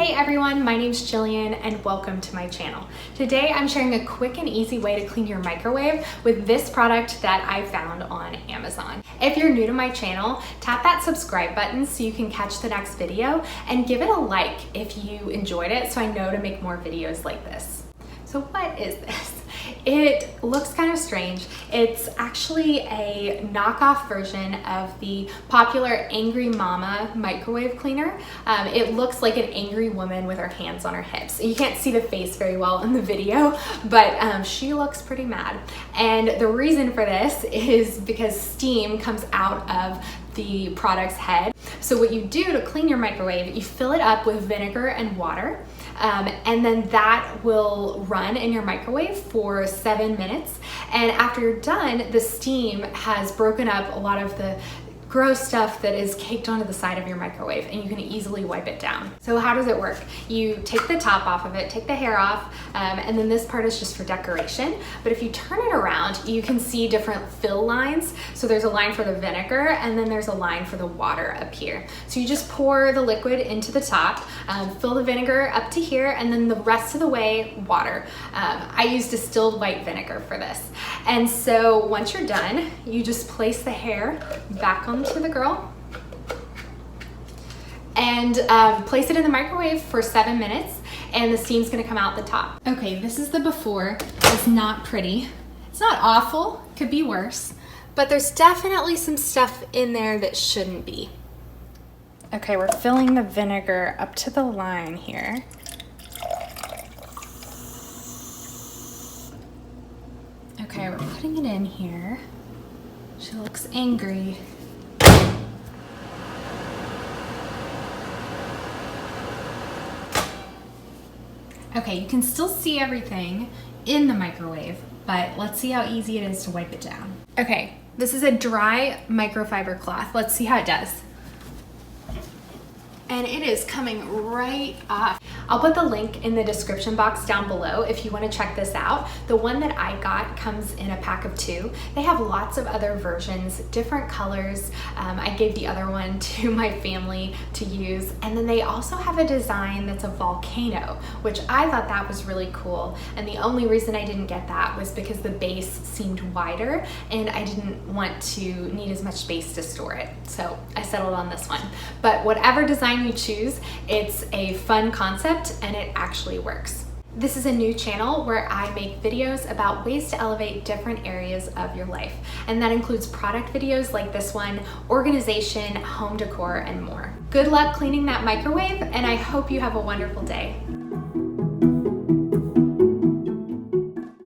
Hey everyone, my name's Jillian and welcome to my channel. Today I'm sharing a quick and easy way to clean your microwave with this product that I found on Amazon. If you're new to my channel, tap that subscribe button so you can catch the next video and give it a like if you enjoyed it so I know to make more videos like this. So what is this? It looks kind of strange. It's actually a knockoff version of the popular Angry Mama microwave cleaner. It looks like an angry woman with her hands on her hips. You can't see the face very well in the video, but she looks pretty mad. And the reason for this is because steam comes out of the product's head. So what you do to clean your microwave, you fill it up with vinegar and water, and then that will run in your microwave for 7 minutes. And after you're done, the steam has broken up a lot of the gross stuff that is caked onto the side of your microwave, and you can easily wipe it down. So how does it work? You take the top off of it, take the hair off, and then this part is just for decoration. But if you turn it around, you can see different fill lines. So there's a line for the vinegar, and then there's a line for the water up here. So you just pour the liquid into the top, fill the vinegar up to here, and then the rest of the way, water. I use distilled white vinegar for this. And so once you're done, you just place the hair back onto the girl and place it in the microwave for 7 minutes, and the steam's gonna come out the top. Okay, this is the before. It's not pretty. It's not awful, could be worse, but there's definitely some stuff in there that shouldn't be. Okay, we're filling the vinegar up to the line here. Okay, we're putting it in here. She looks angry. Okay, you can still see everything in the microwave, but let's see how easy it is to wipe it down. Okay, this is a dry microfiber cloth. Let's see how it does. And it is coming right off. I'll put the link in the description box down below if you want to check this out. The one that I got comes in a pack of 2. They have lots of other versions, different colors. I gave the other one to my family to use. And then they also have a design that's a volcano, which I thought that was really cool. And the only reason I didn't get that was because the base seemed wider and I didn't want to need as much space to store it. So I settled on this one. But whatever design you choose, it's a fun concept and it actually works. This is a new channel where I make videos about ways to elevate different areas of your life. And that includes product videos like this one, organization, home decor, and more. Good luck cleaning that microwave, and I hope you have a wonderful day.